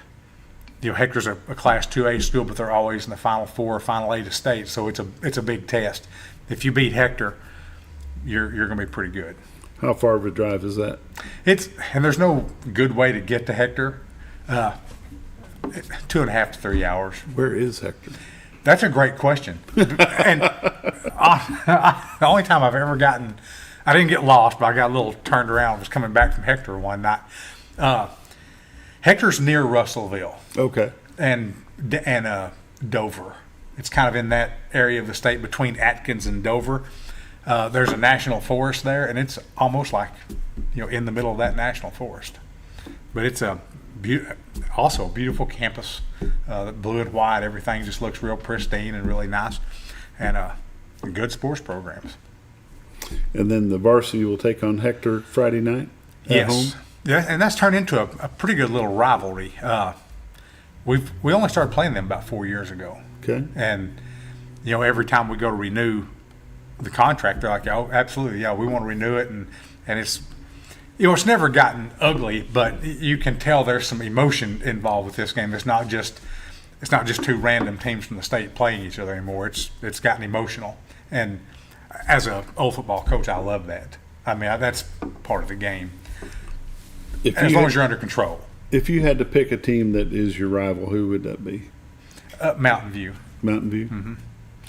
Hector's a Class 2A school, but they're always in the Final Four or Final 8 of state. So it's a big test. If you beat Hector, you're going to be pretty good. How far of a drive is that? And there's no good way to get to Hector. 2.5 to 3 hours. Where is Hector? That's a great question. And the only time I've ever I didn't get lost, but I got a little turned around. I was coming back from Hector one night. Hector's near Russellville. Okay. And Dover. It's kind of in that area of the state between Atkins and Dover. There's a national forest there, and it's almost like, in the middle of that national forest. But it's also a beautiful campus, blue and white. Everything just looks real pristine and really nice, and good sports programs. And then the varsity will take on Hector Friday night at home? Yeah, and that's turned into a pretty good little rivalry. We only started playing them about 4 years ago. Okay. And, every time we go to renew the contract, they're like, oh, absolutely, yeah, we want to renew it. And it's, it's never gotten ugly, but you can tell there's some emotion involved with this game. It's not just two random teams from the state playing each other anymore. It's gotten emotional. And as an old football coach, I love that. I mean, that's part of the game. As long as you're under control. If you had to pick a team that is your rival, who would that be? Mountain View. Mountain View? Mm-hmm.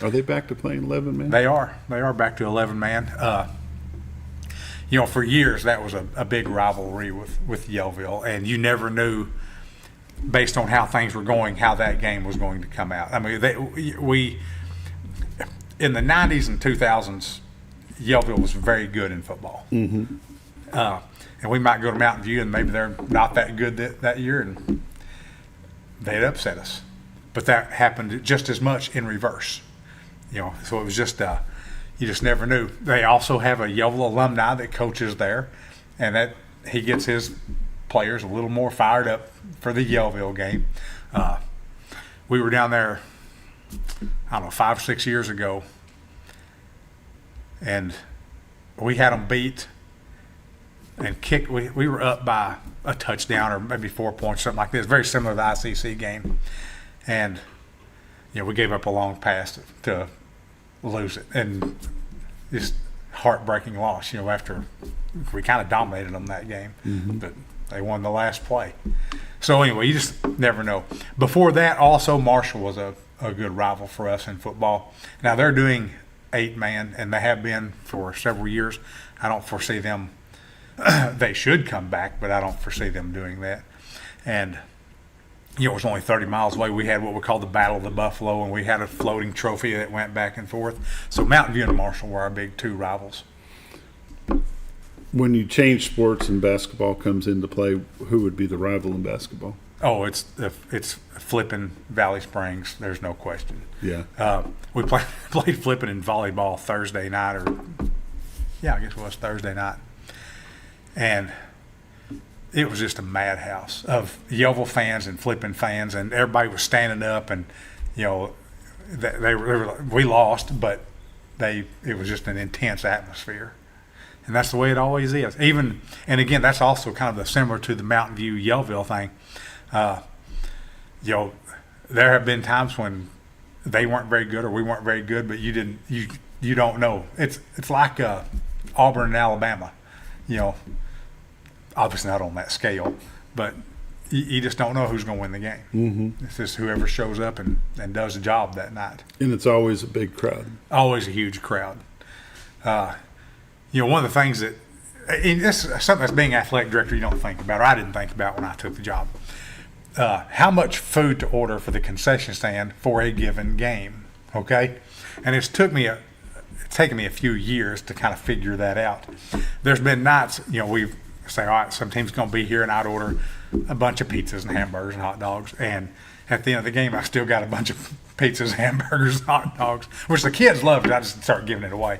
Are they back to playing 11-man? They are. They are back to 11-man. For years that was a big rivalry with Yellville, and you never knew, based on how things were going, how that game was going to come out. I mean, we in the 90s and 2000s, Yellville was very good in football. Mm-hmm. And we might go to Mountain View, and maybe they're not that good that year, and they'd upset us. But that happened just as much in reverse. So it was just you just never knew. They also have a Yellville alumni that coaches there, and that he gets his players a little more fired up for the Yellville game. We were down there, I don't know, 5 or 6 years ago, and we had them beat and kicked. We were up by a touchdown or maybe 4 points, something like this, very similar to the ICC game. And, we gave up a long pass to lose it. And just heartbreaking loss, after we kind of dominated them that game. Mm-hmm. But they won the last play. So anyway, you just never know. Before that, also, Marshall was a good rival for us in football. Now, they're doing 8-man, and they have been for several years. I don't foresee them. They should come back, but I don't foresee them doing that. And it was only 30 miles away. We had what we call the Battle of the Buffalo, and we had a floating trophy that went back and forth. So Mountain View and Marshall were our big two rivals. When you change sports and basketball comes into play, who would be the rival in basketball? Oh, it's Flippin Valley Springs. There's no question. Yeah. We played Flippin in volleyball Thursday night, I guess it was Thursday night. And it was just a madhouse of Yellville fans and Flippin fans, and everybody was standing up, and we lost, but it was just an intense atmosphere, and that's the way it always is. And again, that's also kind of similar to the Mountain View Yellville thing. There have been times when they weren't very good or we weren't very good, but you don't know. It's like Auburn and Alabama, obviously not on that scale, but you just don't know who's going to win the game. Mm-hmm. It's just whoever shows up and does the job that night. And it's always a big crowd. Always a huge crowd. One of the things that, and this is something that's being athletic director you don't think about, or I didn't think about when I took the job. How much food to order for the concession stand for a given game, okay? And it's taken me a few years to kind of figure that out. There's been nights, we say, all right, some team's going to be here, and I'd order a bunch of pizzas and hamburgers and hot dogs. And at the end of the game, I still got a bunch of pizzas, hamburgers, and hot dogs, which the kids loved. I just started giving it away.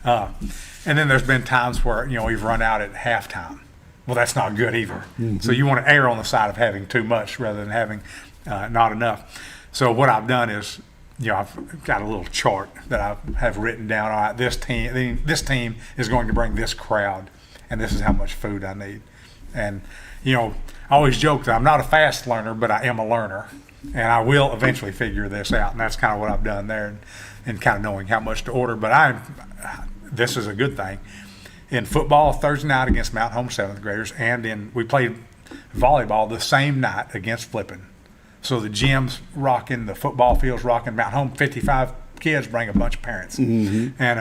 And then there's been times where, we've run out at halftime. Well, that's not good either. Mm-hmm. So you want to err on the side of having too much rather than having not enough. So what I've done is, I've got a little chart that I have written down. All right, this team is going to bring this crowd, and this is how much food I need. And, I always joke that I'm not a fast learner, but I am a learner. And I will eventually figure this out. And that's kind of what I've done there and kind of knowing how much to order. But this is a good thing. In football Thursday night against Mountain Home 7th graders, and we played volleyball the same night against Flippin. So the gym's rocking, the football field's rocking. Mountain Home, 55 kids bring a bunch of parents. Mm-hmm. And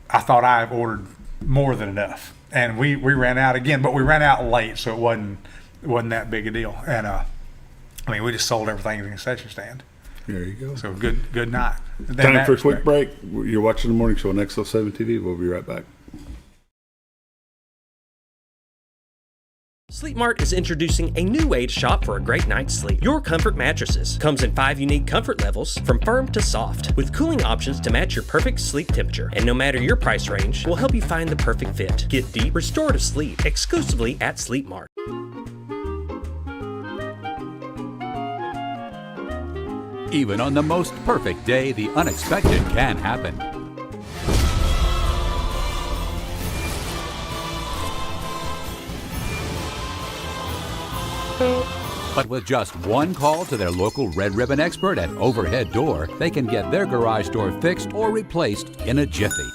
I thought I ordered more than enough. And we ran out again, but we ran out late, so it wasn't that big a deal. And we just sold everything in the concession stand. There you go. So good night. Time for a quick break. You're watching the morning show on XL7-TV. We'll be right back. Sleep Mart is introducing a new way to shop for a great night's sleep. Your Comfort Mattresses comes in 5 unique comfort levels, from firm to soft, with cooling options to match your perfect sleep temperature. And no matter your price range, we'll help you find the perfect fit. Get deep, restorative sleep exclusively at Sleep Mart. Even on the most perfect day, the unexpected can happen. But with just one call to their local Red Ribbon expert at Overhead Door, they can get their garage door fixed or replaced in a jiffy.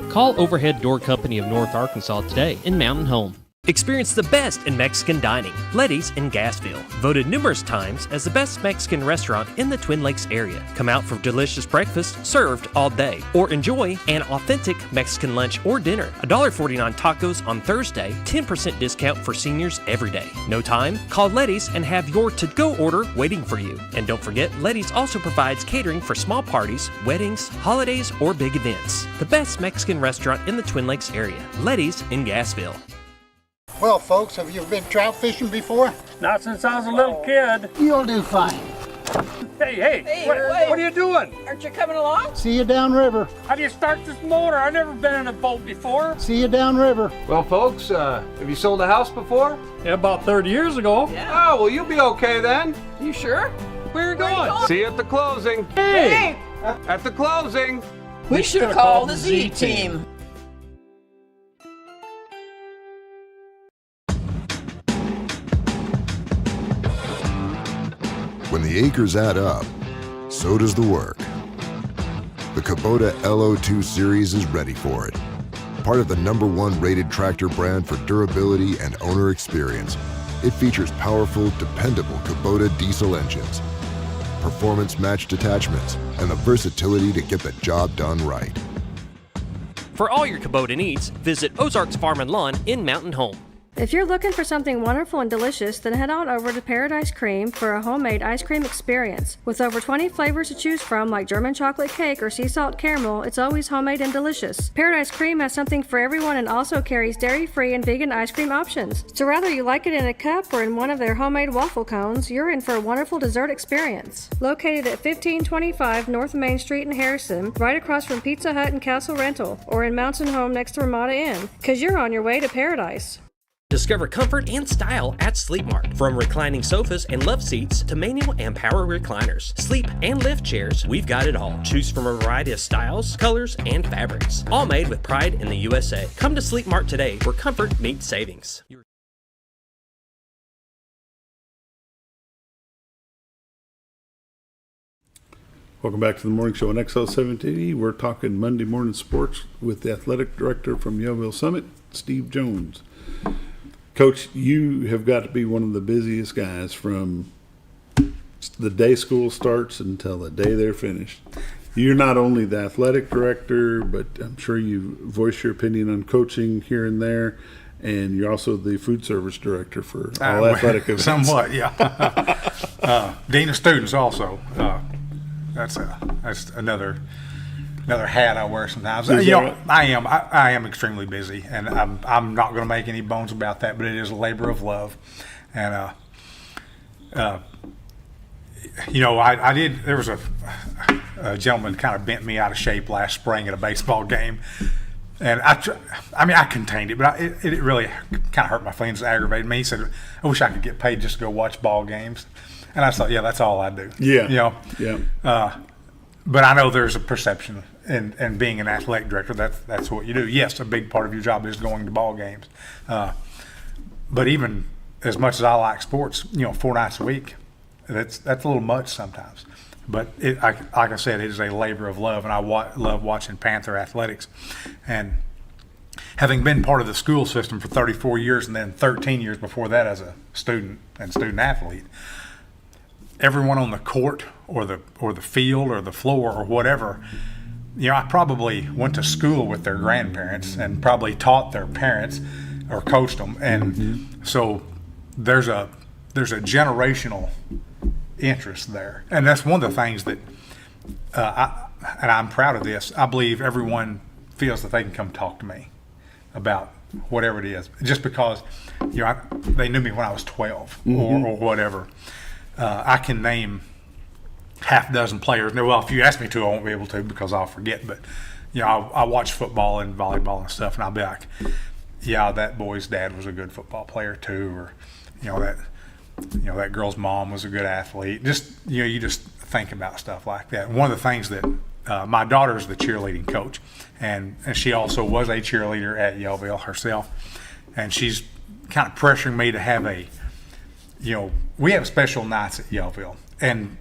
Call Overhead Door Company of North Arkansas today in Mountain Home. Experience the best in Mexican dining. Letty's in Gassville. Voted numerous times as the best Mexican restaurant in the Twin Lakes area. Come out for delicious breakfast served all day. Or enjoy an authentic Mexican lunch or dinner. $1.49 tacos on Thursday. 10% discount for seniors every day. No time? Call Letty's and have your to-go order waiting for you. And don't forget, Letty's also provides catering for small parties, weddings, holidays, or big events. The best Mexican restaurant in the Twin Lakes area. Letty's in Gassville. Well, folks, have you been trout fishing before? Not since I was a little kid. You'll do fine. Hey, what are you doing? Aren't you coming along? See you downriver. How do you start this motor? I've never been in a boat before. See you downriver. Well, folks, have you sold a house before? Yeah, about 30 years ago. Yeah. Oh, well, you'll be okay then. You sure? Where are you going? See you at the closing. Hey! At the closing. We should have called the Z-Team. When the acres add up, so does the work. The Kubota LO2 series is ready for it. Part of the #1 rated tractor brand for durability and owner experience, it features powerful, dependable Kubota diesel engines, performance-matched attachments, and the versatility to get the job done right. For all your Kubota needs, visit Ozarks Farm and Lawn in Mountain Home. If you're looking for something wonderful and delicious, then head on over to Paradise Cream for a homemade ice cream experience. With over 20 flavors to choose from, like German chocolate cake or sea salt caramel, it's always homemade and delicious. Paradise Cream has something for everyone and also carries dairy-free and vegan ice cream options. So whether you like it in a cup or in one of their homemade waffle cones, you're in for a wonderful dessert experience. Located at 1525 North Main Street in Harrison, right across from Pizza Hut and Castle Rental, or in Mountain Home next to Ramada Inn, because you're on your way to paradise. Discover comfort and style at Sleep Mart. From reclining sofas and love seats to manual and power recliners, sleep and lift chairs, we've got it all. Choose from a variety of styles, colors, and fabrics. All made with pride in the USA. Come to Sleep Mart today, where comfort meets savings. Welcome back to the morning show on XL7-TV. We're talking Monday morning sports with the athletic director from Yellville Summit, Steve Jones. Coach, you have got to be one of the busiest guys from the day school starts until the day they're finished. You're not only the athletic director, but I'm sure you voice your opinion on coaching here and there, and you're also the food service director for all athletic events. Somewhat, yeah. Dean of students also. that's another hat I wear sometimes. Is You that know, right? I am extremely busy, and I'm not going to make any bones about that. But it is a labor of love, and you know, I did. There was a gentleman kind of bent me out of shape last spring at a baseball game, and I contained it, but it really kind of hurt my feelings, aggravated me. He said, "I wish I could get paid just to go watch ball games," and I thought, "Yeah, that's all I do." Yeah, you know, yeah. But I know there's a perception, and being an athletic director, that's what you do. Yes, a big part of your job is going to ball games, but even as much as I like sports, you know, 4 nights a week, that's a little much sometimes. But like I said, it is a labor of love, and I love watching Panther athletics. And having been part of the school system for 34 years and then 13 years before that as a student and student athlete, everyone on the court or the field or the floor or whatever, you know, I probably went to school with their grandparents and probably taught their parents or coached them. And so there's a generational interest there, and that's one of the things that I'm proud of this. I believe everyone feels that they can come talk to me about whatever it is, just because, you know, they knew me when I was 12 or whatever. I can name half a dozen players. Now, well, if you ask me to, I won't be able to because I'll forget. But you know, I watch football and volleyball and stuff, and I'll be like, yeah, that boy's dad was a good football player too, or that girl's mom was a good athlete. Just, you know, you just think about stuff like that. One of the things that my daughter's the cheerleading coach, and she also was a cheerleader at Yellville herself, and she's kind of pressuring me to have we have special nights at Yellville, and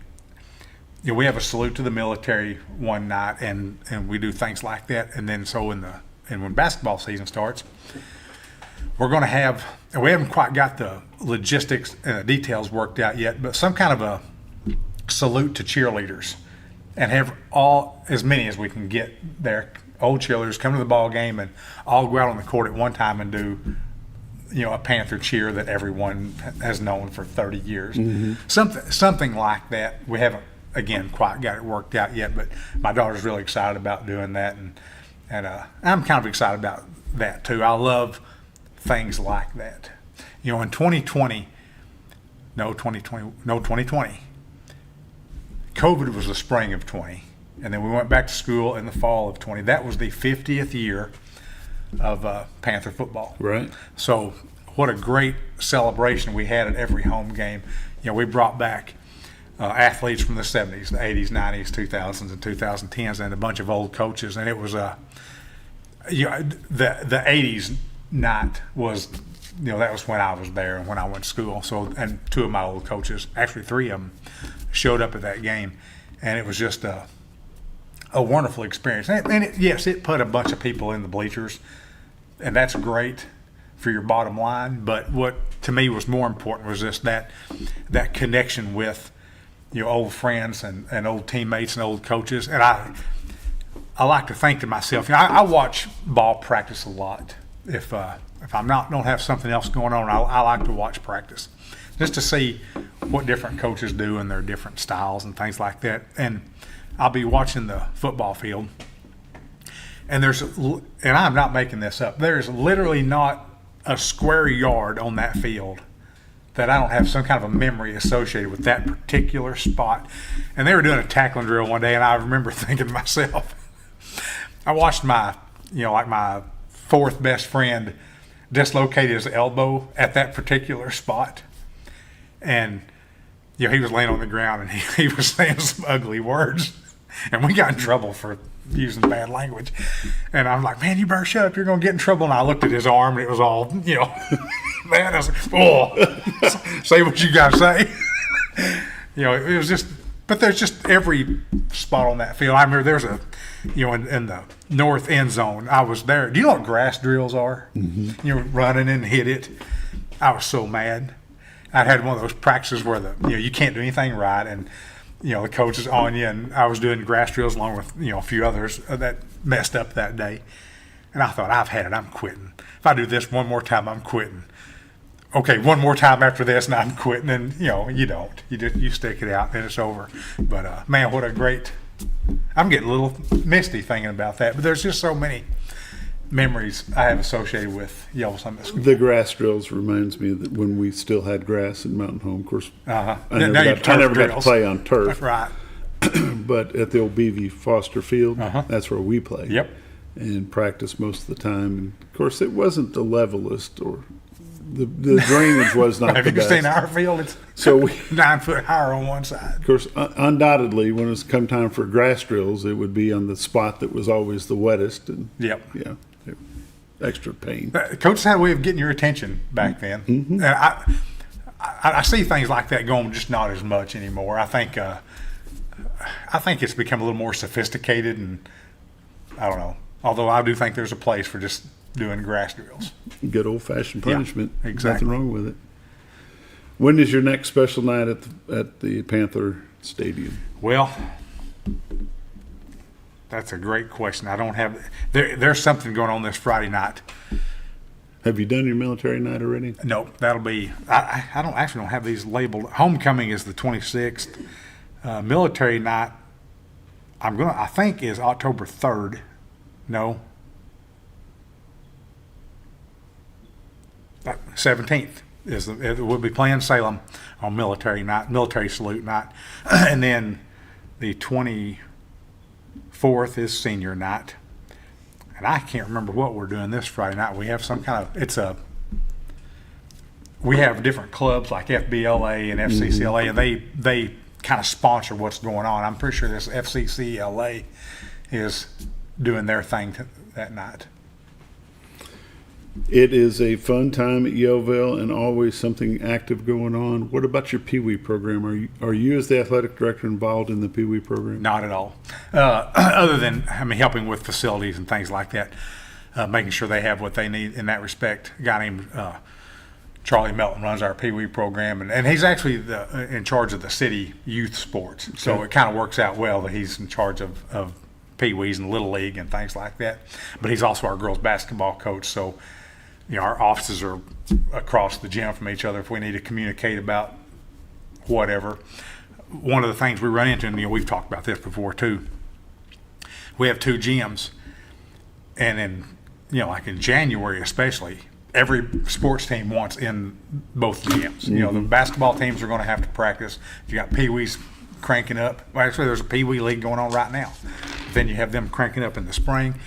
you know, we have a salute to the military one night, and we do things like that, and then when basketball season starts, we're going to have, and we haven't quite got the logistics and the details worked out yet, but some kind of a salute to cheerleaders, and have as many as we can get there. Old cheerleaders come to the ball game and all go out on the court at one time and do, you know, a Panther cheer that everyone has known for 30 years. Something like that. We haven't, again, quite got it worked out yet, but my daughter's really excited about doing that, and I'm kind of excited about that too. I love things like that. You know, in 2020, COVID was the spring of 20, and then we went back to school in the fall of 20. That was the 50th year of Panther football. Right. So what a great celebration we had at every home game. You know, we brought back athletes from the 70s, the 80s, 90s, 2000s, and 2010s, and a bunch of old coaches. And it was the 80s night was, you know, that was when I was there and when I went to school. So, and 2 of my old coaches, actually 3 of them, showed up at that game, and it was just a wonderful experience. And it put a bunch of people in the bleachers, and that's great for your bottom line. But what to me was more important was just that connection with, you know, old friends and old teammates and old coaches. And I like to think to myself, you know, I watch ball practice a lot. If I'm don't have something else going on, I like to watch practice, just to see what different coaches do and their different styles and things like that. And I'll be watching the football field, and I'm not making this up, there's literally not a square yard on that field that I don't have some kind of a memory associated with that particular spot. And they were doing a tackling drill one day, and I remember thinking to myself, I watched my 4th best friend dislocate his elbow at that particular spot. And, you know, he was laying on the ground, and he was saying some ugly words. And we got in trouble for using bad language. And I'm like, man, you better shut up. You're going to get in trouble. And I looked at his arm, and it was all, you know, man, I was like, oh, say what you got to say. You know, it was just, but there's just every spot on that field. I remember there's in the north end zone, I was there. Do you know what grass drills are? You know, running and hit it. I was so mad. I'd had one of those practices where you can't do anything right, and you know, the coach is on you, and I was doing grass drills along with, you know, a few others that messed up that day. And I thought, I've had it, I'm quitting. If I do this one more time, I'm quitting. okay, one more time after this, and I'm quitting. And you don't. You stick it out, and it's over. But man, what a great! I'm getting a little misty thinking about that. But there's just so many memories I have associated with Yellville Sunday School. The grass drills reminds me that when we still had grass in Mountain Home. Of course, I never got to play on turf. Right. But at the old B.V. Foster Field, that's where we played. Yep. And practiced most of the time. And of course, it wasn't the levelest, or the drainage was not the best. Have you seen our field? It's so 9 foot higher on one side. Of course, undoubtedly, when it's come time for grass drills, it would be on the spot that was always the wettest. And yep. Yeah. Extra pain. Coaches had a way of getting your attention back then. And I see things like that going just not as much anymore. I think it's become a little more sophisticated, and I don't know. Although I do think there's a place for just doing grass drills. Good old-fashioned punishment. Yeah, exactly. Nothing wrong with it. When is your next special night at the Panther Stadium? Well, that's a great question. I don't have there's something going on this Friday night. Have you done your military night already? No, that'll be. I don't have these labeled. Homecoming is the 26th. Military night, I think is October 3rd. No. 17th we'll be playing Salem on military night, military salute night, and then the 24th is senior night. And I can't remember what we're doing this Friday night. We have some kind of we have different clubs like FBLA and FCCLA, and they kind of sponsor what's going on. I'm pretty sure this FCCLA is doing their thing that night. It is a fun time at Yellville and always something active going on. What about your Pee Wee program? Are you as the athletic director involved in the Pee Wee program? Not at all. Other than helping with facilities and things like that, making sure they have what they need in that respect. A guy named Charlie Melton runs our Pee Wee program, and he's actually in charge of the city youth sports. Okay. So it kind of works out well that he's in charge of Pee Wees and Little League and things like that. But he's also our girls basketball coach, so our offices are across the gym from each other if we need to communicate about whatever. One of the things we run into, and we've talked about this before too, we have 2 gyms, and in like in January especially, every sports team wants in both gyms. The basketball teams are going to have to practice. If you got Pee Wees cranking up, well, actually there's a Pee Wee league going on right now. Then you have them cranking up in the spring.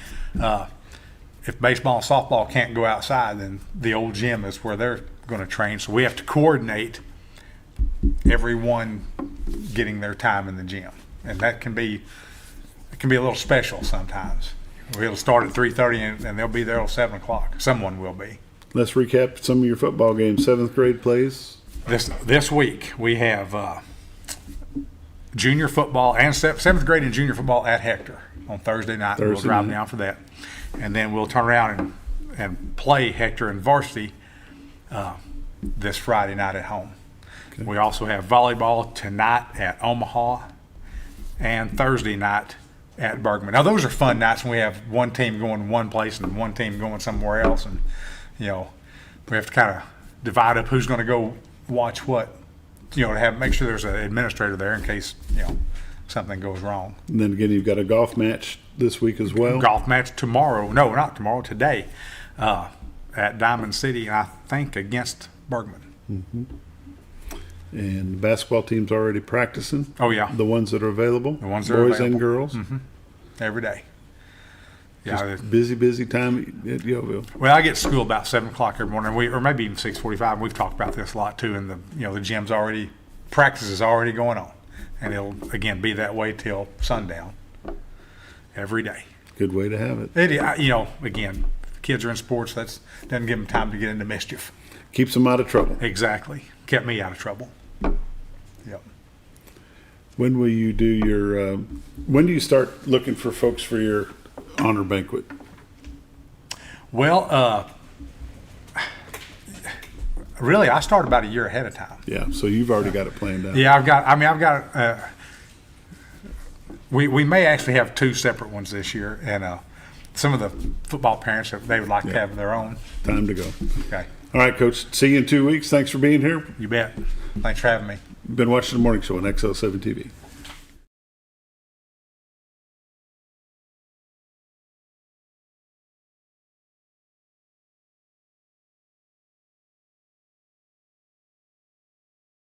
If baseball and softball can't go outside, then the old gym is where they're going to train. So we have to coordinate everyone getting their time in the gym, and that can be a little special sometimes. We'll start at 3:30 and they'll be there till 7 o'clock. Someone will be. Let's recap some of your football games. 7th grade plays. This week we have junior football and 7th grade and junior football at Hector on Thursday night. We'll drive down for that. And then we'll turn around and play Hector and varsity this Friday night at home. Okay. We also have volleyball tonight at Omaha and Thursday night at Bergman. Now those are fun nights when we have one team going one place and one team going somewhere else, and we have to kind of divide up who's going to go watch what. To make sure there's an administrator there in case something goes wrong. And then again, you've got a golf match this week as well. Golf match tomorrow. No, not tomorrow. Today, at Diamond City, I think against Bergman. Mm-hmm. And the basketball team's already practicing. Oh yeah, the ones that are available. The ones that are boys available. and girls. Mm-hmm. Every day. Yeah, busy time at Yellville. Well, I get to school about 7 o'clock every morning, or maybe even 6:45. We've talked about this a lot too, and the gym's already, practice is already going on, and it'll again be that way till sundown every day. Good way to have it. Again, if kids are in sports, that doesn't give them time to get into mischief. Keeps them out of trouble. Exactly, kept me out of trouble. Yep. When will you do your? When do you start looking for folks for your honor banquet? Well, really, I start about a year ahead of time. Yeah, so you've already got it planned out. Yeah, I've got. We may actually have 2 separate ones this year, and some of the football parents, they would like to have their own. Time to go. Okay. All right, Coach. See you in 2 weeks. Thanks for being here. You bet. Thanks for having me. Been watching the morning show on XL7 TV.